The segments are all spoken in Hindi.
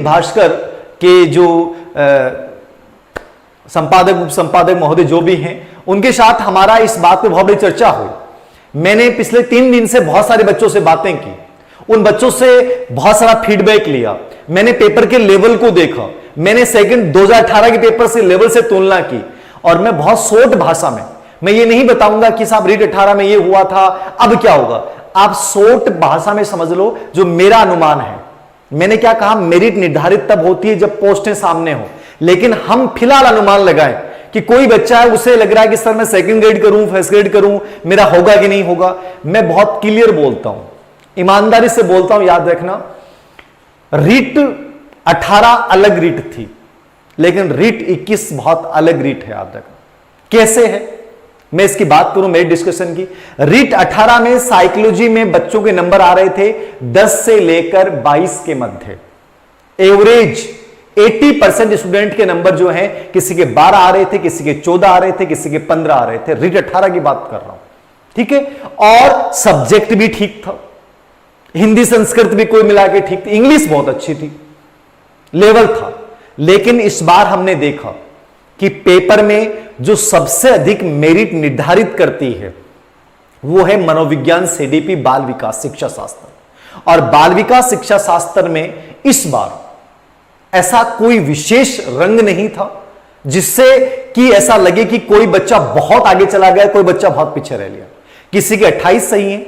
दैनिक भास्कर के जो संपादक उप संपादक महोदय जो भी हैं, उनके साथ हमारा इस बात पे बहुत बड़ी चर्चा हुई। मैंने पिछले 3 दिन से बहुत सारे बच्चों से बातें की, उन बच्चों से बहुत सारा फीडबैक लिया, मैंने पेपर के लेवल को देखा, मैंने सेकंड 2018 के पेपर से लेवल से तुलना की, और मैं बहुत शॉर्ट भाषा में, मैं ये नहीं बताऊंगा कि साहब रीट 18 में ये हुआ था अब क्या होगा, आप शॉर्ट भाषा में समझ लो जो मेरा अनुमान है। मैंने क्या कहा, मेरिट निर्धारित तब होती है जब पोस्टें सामने हो, लेकिन हम फिलहाल अनुमान लगाएं कि कोई बच्चा है उसे लग रहा है कि सर मैं सेकंड ग्रेड करूं, फर्स्ट ग्रेड करूं, मेरा होगा कि नहीं होगा। मैं बहुत क्लियर बोलता हूं, ईमानदारी से बोलता हूं, याद रखना, रीट 18 अलग रीट थी, लेकिन रीट 21 बहुत अलग रीट है, याद रखना। कैसे है, मैं इसकी बात करूं मेरी डिस्कशन की। रीट 18 में साइकोलॉजी में बच्चों के नंबर आ रहे थे 10 से लेकर 22 के मध्य, एवरेज 80% स्टूडेंट के नंबर जो हैं, किसी के 12 आ रहे थे, किसी के 14 आ रहे थे, किसी के 15 आ रहे थे। रीट 18 की बात कर रहा हूं, ठीक है। और सब्जेक्ट भी ठीक था, हिंदी संस्कृत भी कोई मिला के ठीक थी, इंग्लिश बहुत अच्छी थी, लेवल था। लेकिन इस बार हमने देखा कि पेपर में जो सबसे अधिक मेरिट निर्धारित करती है वो है मनोविज्ञान सीडीपी बाल विकास शिक्षा शास्त्र। और बाल विकास शिक्षा शास्त्र में इस बार ऐसा कोई विशेष रंग नहीं था जिससे कि ऐसा लगे कि कोई बच्चा बहुत आगे चला गया, कोई बच्चा बहुत पीछे रह लिया। किसी के 28 सही है,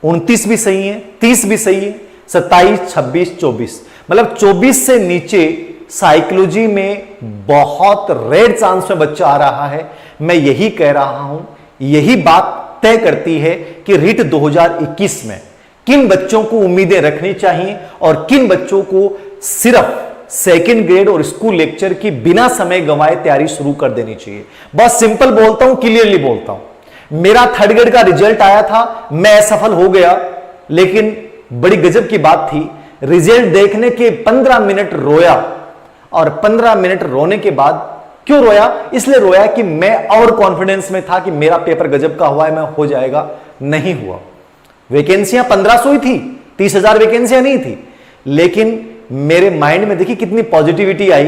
29 भी सही है, 30 भी सही है, 27, 26, 24, मतलब 24 से नीचे साइकोलॉजी में बहुत रेयर चांस में बच्चा आ रहा है। मैं यही कह रहा हूं, यही बात तय करती है कि रीट 2021 में किन बच्चों को उम्मीदें रखनी चाहिए और किन बच्चों को सिर्फ सेकंड ग्रेड और स्कूल लेक्चर की बिना समय गंवाए तैयारी शुरू कर देनी चाहिए। बहुत सिंपल बोलता हूं, क्लियरली बोलता हूं। मेरा थर्ड ग्रेड का रिजल्ट आया था, मैं असफल हो गया, लेकिन बड़ी गजब की बात थी, रिजल्ट देखने के 15 मिनट रोया, और 15 मिनट रोने के बाद क्यों रोया, इसलिए रोया कि मैं और कॉन्फिडेंस में था कि मेरा पेपर गजब का हुआ है, मैं हो जाएगा। नहीं हुआ। वैकेंसियां 1500 ही थी, 30,000 वैकेंसियां नहीं थी, लेकिन मेरे माइंड में देखिए कितनी पॉजिटिविटी आई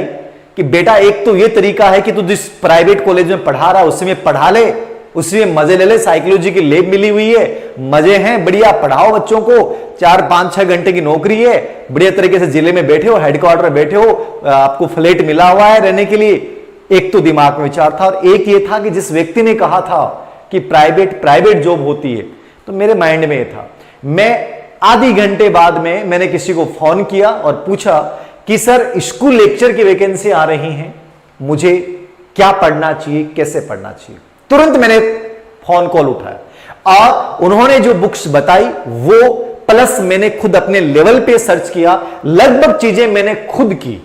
कि बेटा एक तो ये तरीका है कि तू जिस प्राइवेट कॉलेज में पढ़ा रहा है उसी में पढ़ा ले, उसी में मजे ले ले, साइकोलॉजी की लैब मिली हुई है, मजे हैं, बढ़िया पढ़ाओ बच्चों को, 4-5-6 घंटे की नौकरी है, बढ़िया तरीके से जिले में बैठे हो, हेडक्वार्टर में बैठे हो, आपको फ्लैट मिला हुआ है रहने के लिए। एक तो दिमाग में विचार था, और एक ये था कि जिस व्यक्ति ने कहा था कि प्राइवेट जॉब होती है, तो मेरे माइंड में ये था। मैं आधी घंटे बाद में मैंने किसी को फोन किया और पूछा कि सर स्कूल लेक्चर की वैकेंसी आ रही हैं, मुझे क्या पढ़ना चाहिए, कैसे पढ़ना चाहिए। तुरंत मैंने फोन कॉल उठाया और उन्होंने जो बुक्स बताई वो प्लस मैंने खुद अपने लेवल पे सर्च किया, लगभग चीजें मैंने खुद की,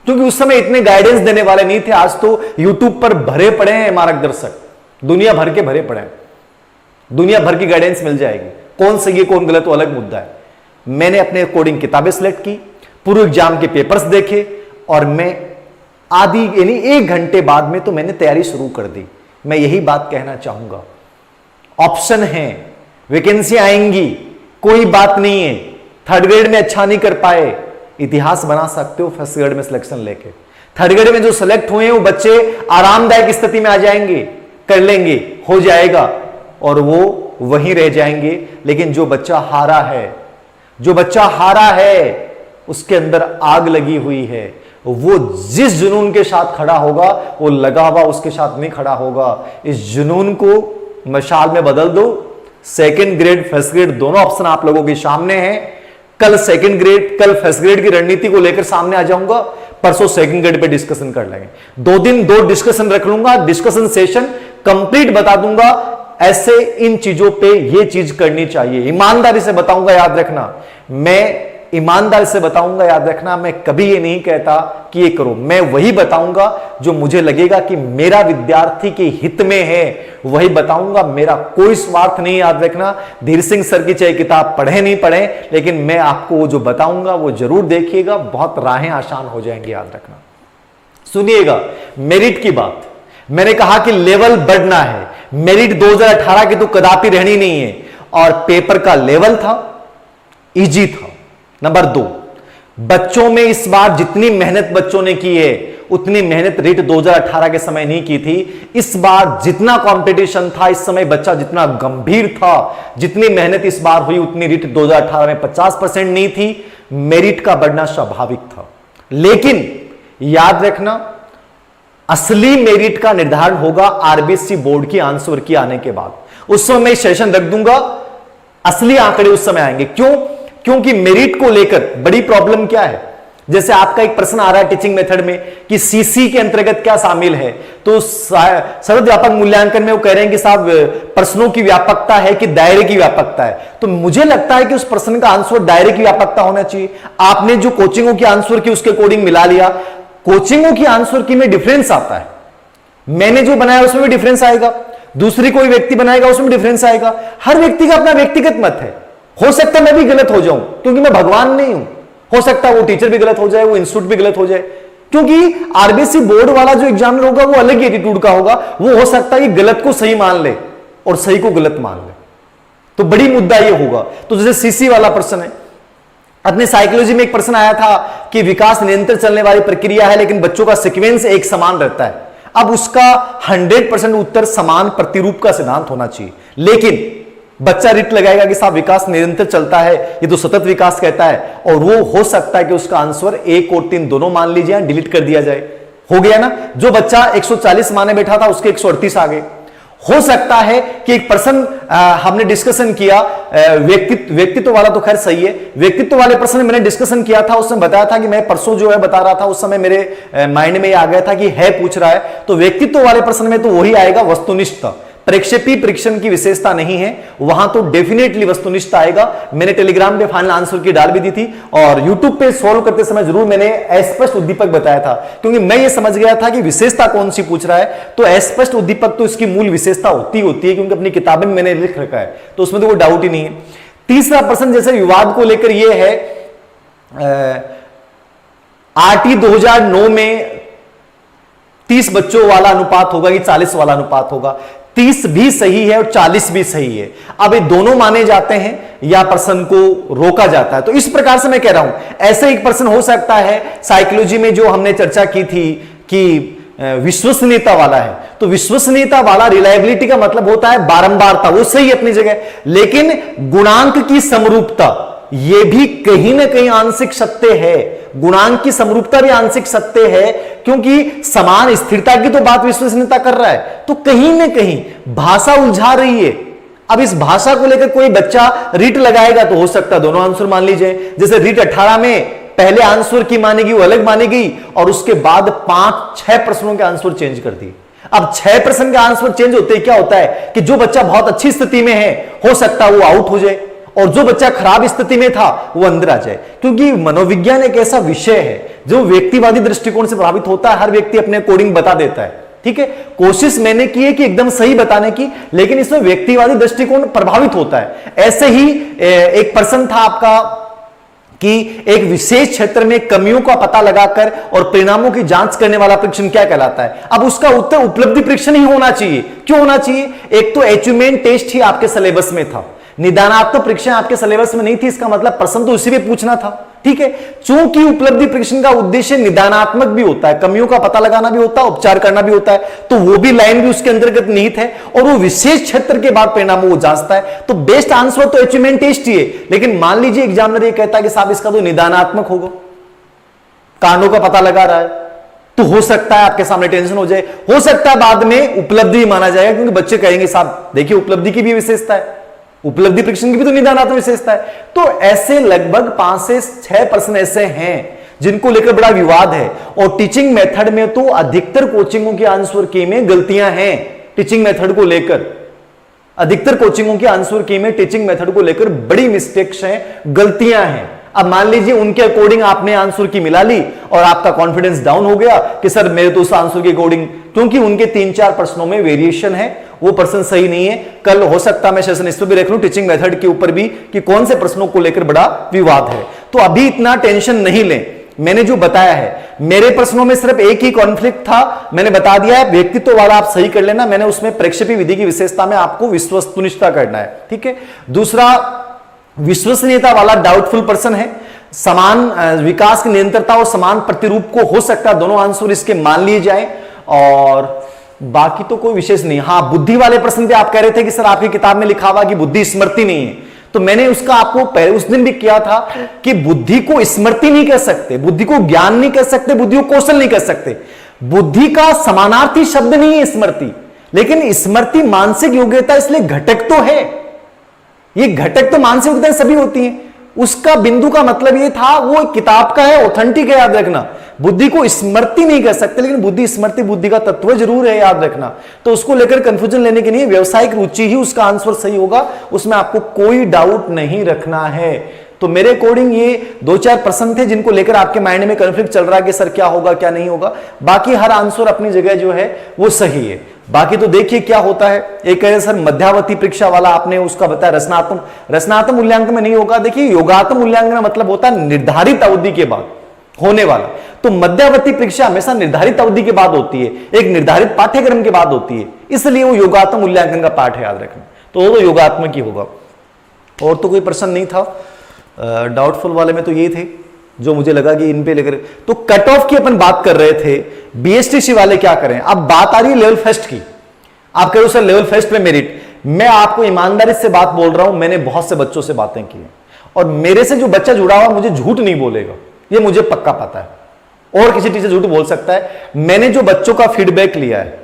क्योंकि उस समय इतने गाइडेंस देने वाले नहीं थे। आज तो यूट्यूब पर भरे पड़े हैं मार्गदर्शक, दुनिया भर के भरे पड़े हैं, दुनिया भर की गाइडेंस मिल जाएगी, कौन सही है कौन गलत वो अलग मुद्दा है। मैंने अपने अकॉर्डिंग किताबें सिलेक्ट की, पूर्व एग्जाम के पेपर्स देखे, और मैं आधी यानी 1 घंटे बाद में तो मैंने तैयारी शुरू कर दी। मैं यही बात कहना चाहूंगा, ऑप्शन है, वैकेंसी आएंगी, कोई बात नहीं है। थर्ड ग्रेड में अच्छा नहीं कर पाए, इतिहास बना सकते हो फर्स्ट ग्रेड में सिलेक्शन लेके। थर्ड ग्रेड में जो सिलेक्ट हुए हैं वो बच्चे आरामदायक स्थिति में आ जाएंगे, कर लेंगे, हो जाएगा, और वो वहीं रह जाएंगे। लेकिन जो बच्चा हारा है, उसके अंदर आग लगी हुई है, वो जिस जुनून के साथ खड़ा होगा वो लगा हुआ उसके साथ नहीं खड़ा होगा। इस जुनून को मशाल में बदल दो। सेकंड ग्रेड फर्स्ट ग्रेड दोनों ऑप्शन आप लोगों के सामने हैं। कल सेकंड ग्रेड, कल फर्स्ट ग्रेड की रणनीति को लेकर सामने आ जाऊंगा, परसों सेकंड ग्रेड पे डिस्कशन कर लेंगे। 2 दिन 2 डिस्कशन रख लूंगा, डिस्कशन सेशन कंप्लीट बता दूंगा, ऐसे इन चीजों पे ये चीज करनी चाहिए। ईमानदारी से बताऊंगा, याद रखना, मैं ईमानदारी से बताऊंगा, याद रखना, मैं कभी ये नहीं कहता कि ये करो, मैं वही बताऊंगा जो मुझे लगेगा कि मेरा विद्यार्थी के हित में है, वही बताऊंगा। मेरा कोई स्वार्थ नहीं, याद रखना। धीर सिंह सर की चाहे किताब पढ़े नहीं पढ़े, लेकिन मैं आपको वो जो बताऊंगा वो जरूर देखिएगा, बहुत राहें आसान हो जाएंगी, याद रखना। सुनिएगा मेरिट की बात, मैंने कहा कि लेवल बढ़ना है। मेरिट 2018 की तो कदापि रहनी नहीं है, और पेपर का लेवल था, इजी था। नंबर 2, बच्चों में इस बार जितनी मेहनत बच्चों ने की है उतनी मेहनत रीट 2018 के समय नहीं की थी। इस बार जितना कंपटीशन था, इस समय बच्चा जितना गंभीर था, जितनी मेहनत इस बार हुई उतनी रीट 2018 में 50% नहीं थी। मेरिट का बढ़ना स्वाभाविक था, लेकिन याद रखना असली मेरिट का निर्धारण होगा आरबीएससी बोर्ड की आंसर की आने के बाद। उस समय मैं सेशन रख दूंगा, असली आंकड़े उस समय आएंगे। क्यों? क्योंकि मेरिट को लेकर बड़ी प्रॉब्लम क्या है, जैसे आपका एक प्रश्न आ रहा है टीचिंग मेथड में कि सीसी के अंतर्गत क्या शामिल है, तो सर्व व्यापक मूल्यांकन में वो कह रहे हैं कि साहब प्रश्नों की व्यापकता है कि दायरे की व्यापकता है। तो मुझे लगता है कि उस प्रश्न का आंसर दायरे की व्यापकता होना चाहिए। आपने जो कोचिंगों की आंसर की उसके अकॉर्डिंग मिला लिया, कोचिंगों की आंसर की में डिफरेंस आता है। मैंने जो बनाया उसमें भी डिफरेंस आएगा, दूसरी कोई व्यक्ति बनाएगा उसमें डिफरेंस आएगा। हर व्यक्ति का अपना व्यक्तिगत मत है। हो सकता है मैं भी गलत हो जाऊं, क्योंकि मैं भगवान नहीं हूं। हो सकता है वो टीचर भी गलत हो जाए, वो इंस्टीट्यूट भी गलत हो जाए, क्योंकि आरबीएससी बोर्ड वाला जो एग्जामिनर होगा वो अलग ही एटीट्यूड का होगा। वो हो सकता है कि गलत को सही मान ले और सही को गलत मान ले, तो बड़ी मुद्दा ये होगा। तो जैसे सीसी वाला प्रश्न है, अपने साइकोलॉजी में एक प्रश्न आया था कि विकास निरंतर चलने वाली प्रक्रिया है लेकिन बच्चों का सीक्वेंस एक समान रहता है। अब उसका 100% उत्तर समान प्रतिरूप का सिद्धांत होना चाहिए, लेकिन बच्चा रिट लगाएगा कि साहब विकास निरंतर चलता है, ये तो सतत विकास कहता है, और वो हो सकता है कि उसका आंसर 1 और 3 दोनों मान लीजिए, डिलीट कर दिया जाए। हो गया ना? जो बच्चा 140 माने बैठा था उसके 138 आ गए। हो सकता है कि एक पर्सन हमने डिस्कशन किया व्यक्तित्व वाला, तो खैर सही है। व्यक्तित्व वाले प्रश्न में मैंने डिस्कशन किया था, उसने बताया था कि मैं परसों जो है बता रहा था, उस समय मेरे माइंड में आ गया था कि है पूछ रहा है, तो व्यक्तित्व वाले प्रश्न में तो वही आएगा वस्तुनिष्ठ। प्रक्षेपी परीक्षण की विशेषता नहीं है, वहां तो डेफिनेटली वस्तुनिष्ठ आएगा। मैंने टेलीग्राम पे फाइनल आंसर की डाल भी दी थी, और यूट्यूब पे सॉल्व करते समय जरूर मैंने अस्पष्ट उद्दीपक बताया था, क्योंकि मैं ये समझ गया था कि विशेषता कौन सी पूछ रहा है। तो अस्पष्ट उद्दीपक तो इसकी मूल विशेषता होती है, क्योंकि अपनी किताबें में मैंने लिख रखा है, तो उसमें तो कोई डाउट ही नहीं है। तीसरा प्रश्न जैसे विवाद को लेकर यह है, आरटी 2009 में 30 बच्चों वाला अनुपात होगा कि 40 वाला अनुपात होगा। 30 भी सही है और 40 भी सही है। अब ये दोनों माने जाते हैं या प्रश्न को रोका जाता है। तो इस प्रकार से मैं कह रहा हूं, ऐसे एक प्रश्न हो सकता है साइकोलॉजी में जो हमने चर्चा की थी कि विश्वसनीयता वाला है, तो विश्वसनीयता वाला रिलायबिलिटी का मतलब होता है बारंबारता, वो सही अपनी जगह, लेकिन गुणांक की समरूपता ये भी कहीं ना कहीं आंशिक सत्य है। गुणांक की समरूपता भी आंशिक सत्य है, क्योंकि समान स्थिरता की तो बात विश्वसनीयता कर रहा है, तो कहीं ना कहीं भाषा उलझा रही है। अब इस भाषा को लेकर कोई बच्चा रीट लगाएगा तो हो सकता है दोनों आंसर मान लीजिए। जैसे रीट 18 में पहले आंसर की मानेगी वो अलग मानेगी, और उसके बाद 5-6 प्रश्नों के आंसर चेंज कर दिए। अब 6 प्रश्न के आंसर चेंज होते ही क्या होता है कि जो बच्चा बहुत अच्छी स्थिति में है हो सकता है वो आउट हो जाए, और जो बच्चा खराब स्थिति में था वो अंदर आ जाए। क्योंकि मनोविज्ञान एक ऐसा विषय है जो व्यक्तिवादी दृष्टिकोण से प्रभावित होता है। हर व्यक्ति अपने अकॉर्डिंग बता देता है, ठीक है। कोशिश मैंने की है कि एकदम सही बताने की, लेकिन इसमें व्यक्तिवादी दृष्टिकोण प्रभावित होता है। ऐसे ही एक प्रश्न था आपका कि एक विशेष क्षेत्र में कमियों का पता लगाकर और परिणामों की जांच करने वाला परीक्षण क्या कहलाता है। अब उसका उत्तर उपलब्धि परीक्षण ही होना चाहिए। क्यों होना चाहिए? एक तो अचीवमेंट टेस्ट ही आपके सिलेबस में था, निदानात्मक परीक्षा आपके सिलेबस में नहीं थी, इसका मतलब प्रश्न तो उसी पे पूछना था, ठीक है। चूंकि उपलब्धि परीक्षण का उद्देश्य निदानात्मक भी होता है, कमियों का पता लगाना भी होता है, उपचार करना भी होता है, तो वो भी लाइन भी उसके अंतर्गत निहित है, और वो विशेष क्षेत्र के बाद परिणाम वो जांचता है। तो बेस्ट आंसर तो अचीवमेंट टेस्ट ही है, लेकिन मान लीजिए एग्जामिनर ये कहता है कि साहब इसका तो निदानात्मक होगा, कांडों का पता लगा रहा है, तो हो सकता है आपके सामने टेंशन हो जाए, हो सकता है बाद में उपलब्धि माना जाएगा, क्योंकि बच्चे कहेंगे साहब देखिए उपलब्धि की भी विशेषता है, उपलब्धि परीक्षण की भी तो निदानात्मक विशेषता है। तो ऐसे लगभग 5 से 6 प्रश्न ऐसे हैं जिनको लेकर बड़ा विवाद है, और टीचिंग मेथड में तो अधिकतर कोचिंगों के आंसर की में गलतियां हैं। टिचिंग मेथड को लेकर अधिकतर कोचिंगों के आंसर की में टीचिंग मेथड को लेकर बड़ी मिस्टेक्स हैं, गलतियां हैं। अब मान लीजिए उनके अकॉर्डिंग आपने आंसर की मिला ली और आपका कॉन्फिडेंस डाउन हो गया कि सर मेरे तो उस आंसर के अकॉर्डिंग, क्योंकि उनके 3-4 प्रश्नों में वेरिएशन है, वो प्रश्न सही नहीं है। कल हो सकता है मैं सेशन इस पर भी रख लूं टीचिंग मेथड के ऊपर भी कि कौन से प्रश्नों को लेकर बड़ा विवाद है। तो अभी इतना टेंशन नहीं लें, मैंने जो बताया है मेरे प्रश्नों में सिर्फ एक ही कॉन्फ्लिक्ट था, मैंने बता दिया है। व्यक्तित्व वाला आप सही कर लेना, मैंने उसमें प्रक्षेपी विधि की विशेषता में आपको विश्वसनीयता करना है, ठीक है। दूसरा विश्वसनीयता वाला डाउटफुल पर्सन है, समान विकास की निरंतरता और समान प्रतिरूप को हो सकता है, दोनों आंसर इसके मान लिए जाए। और बाकी तो कोई विशेष नहीं। हाँ, बुद्धि वाले प्रश्न पे आप कह रहे थे कि सर आपकी किताब में लिखा हुआ कि बुद्धि स्मृति नहीं है, तो मैंने उसका आपको पहले उस दिन भी किया था कि बुद्धि को स्मृति नहीं कह सकते, बुद्धि को ज्ञान नहीं कह सकते, बुद्धि को कौशल नहीं कह सकते। बुद्धि का समानार्थी शब्द नहीं है स्मृति, लेकिन स्मृति मानसिक योग्यता, इसलिए घटक तो है। ये घटक तो मानसिक योग्यता सभी होती है। उसका बिंदु का मतलब ये था, वो किताब का है, ऑथेंटिक है, याद रखना। बुद्धि को स्मृति नहीं कह सकते, लेकिन बुद्धि स्मृति बुद्धि का तत्व जरूर है, याद रखना। तो उसको लेकर कंफ्यूजन लेने के लिए व्यवसायिक रुचि ही उसका आंसर सही होगा, उसमें आपको कोई डाउट नहीं रखना है। तो मेरे अकॉर्डिंग ये 2-4 प्रश्न थे जिनको लेकर आपके माइंड में कन्फ्लिक्ट चल रहा है कि सर क्या होगा क्या नहीं होगा। बाकी हर आंसर अपनी जगह जो है वो सही है। बाकी तो देखिए क्या होता है। एक कह रहे सर मध्यावधि परीक्षा वाला आपने उसका बताया रचनात्मक मूल्यांकन में नहीं होगा। देखिए योगात्मक मूल्यांकन का मतलब होता है निर्धारित अवधि के बाद होने वाला। तो मध्यावधि परीक्षा हमेशा निर्धारित अवधि के बाद होती है, एक निर्धारित पाठ्यक्रम के बाद होती है, इसलिए वो योगात्मक मूल्यांकन का पाठ है, याद रखना। तो वो तो योगात्मक ही होगा। और तो कोई प्रश्न नहीं था डाउटफुल वाले में, तो ये थे जो मुझे लगा कि इन पे लेकर। तो कट ऑफ की अपन बात कर रहे थे, बीएसटीसी वाले क्या करें। अब बात आ रही है लेवल फर्स्ट की। आप कह रहे हो सर लेवल फर्स्ट में मेरिट। मैं आपको ईमानदारी से बात बोल रहा हूं, मैंने बहुत से बच्चों से बातें की और मेरे से जो बच्चा जुड़ा हुआ मुझे झूठ नहीं बोलेगा, ये मुझे पक्का पता है। और किसी टीचर झूठ बोल सकता है। मैंने जो बच्चों का फीडबैक लिया है,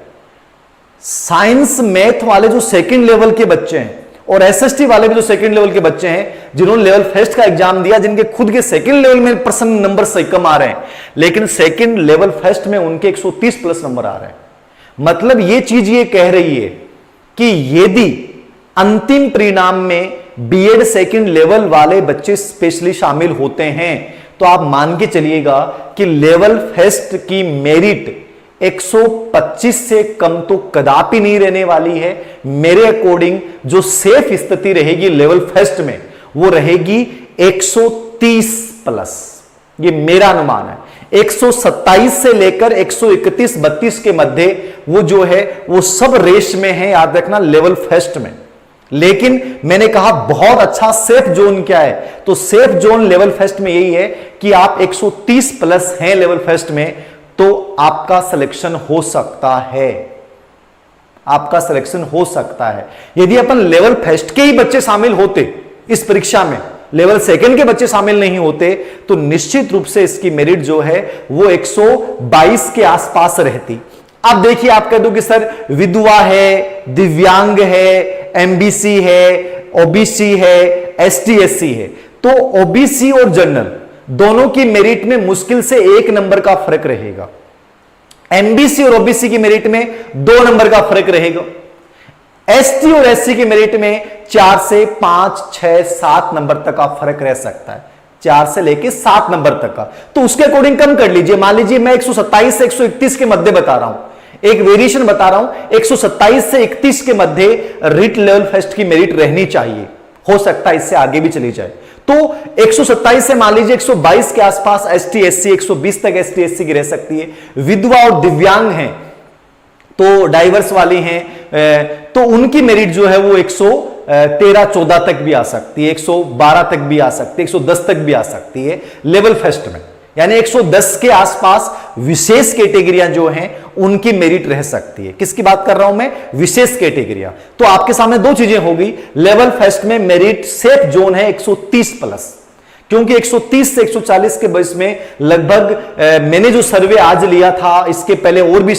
साइंस मैथ वाले जो सेकंड लेवल के बच्चे हैं और एसएसटी वाले भी जो सेकंड लेवल के बच्चे हैं, जिन्होंने लेवल फर्स्ट का एग्जाम दिया, जिनके खुद के सेकंड लेवल में पर्सन नंबर सही कम आ रहे हैं, लेकिन सेकंड लेवल फर्स्ट में उनके 130 प्लस नंबर आ रहे हैं। मतलब ये चीज ये कह रही है कि यदि अंतिम परिणाम में बीएड सेकंड लेवल वाले बच्चे स्पेशली शामिल होते हैं, तो आप मान के चलिएगा कि लेवल फर्स्ट की मेरिट 125 से कम तो कदापि नहीं रहने वाली है। मेरे अकॉर्डिंग जो सेफ स्थिति रहेगी लेवल फर्स्ट में, वो रहेगी 130 प्लस। ये मेरा अनुमान है। 127 से लेकर 131-32 के मध्य वो जो है वो सब रेस में है, याद रखना, लेवल फर्स्ट में। लेकिन मैंने कहा बहुत अच्छा सेफ जोन क्या है, तो सेफ जोन लेवल फर्स्ट में यही है कि आप 130 प्लस हैं लेवल फर्स्ट में, तो आपका सिलेक्शन हो सकता है, आपका सिलेक्शन हो सकता है। यदि अपन लेवल फर्स्ट के ही बच्चे शामिल होते इस परीक्षा में, लेवल सेकंड के बच्चे शामिल नहीं होते, तो निश्चित रूप से इसकी मेरिट जो है वो 122 के आसपास रहती। अब देखिए, आप कह दो कि सर विधवा है, दिव्यांग है, एमबीसी है, ओबीसी है, एसटी एससी है, तो ओबीसी और जनरल दोनों की मेरिट में मुश्किल से 1 नंबर का फर्क रहेगा। एमबीसी और ओबीसी की मेरिट में 2 नंबर का फर्क रहेगा। एसटी और एससी की मेरिट में 4 से 5, 6, 7 नंबर तक का फर्क रह सकता है, 4 से लेके 7 नंबर तक का। तो उसके अकॉर्डिंग कम कर लीजिए। मान लीजिए मैं 127 से 131 के मध्य बता रहा हूं, एक वेरिएशन बता रहा हूं, 127 से 31 के मध्य रिट लेवल फर्स्ट की मेरिट रहनी चाहिए। हो सकता है इससे आगे भी चली जाए। तो 127 से मान लीजिए 122 के आसपास एसटी एससी, 120 तक एसटी एससी की रह सकती है। विधवा और दिव्यांग हैं, तो डाइवर्स वाली हैं, तो उनकी मेरिट जो है वो 113-14 तक भी आ सकती है, 112 तक भी आ सकती है, 110 तक भी आ सकती है लेवल फर्स्ट में। यानी 110 के आसपास विशेष कैटेगरियां जो हैं उनकी मेरिट रह सकती है। किसकी बात कर रहा हूं मैं? विशेष कैटेगरियां। तो आपके सामने 2 चीजें होगी। लेवल फर्स्ट में मेरिट सेफ जोन है 130 प्लस, क्योंकि 130 से 140 के बीच में लगभग मैंने जो सर्वे आज लिया था, इसके पहले और भी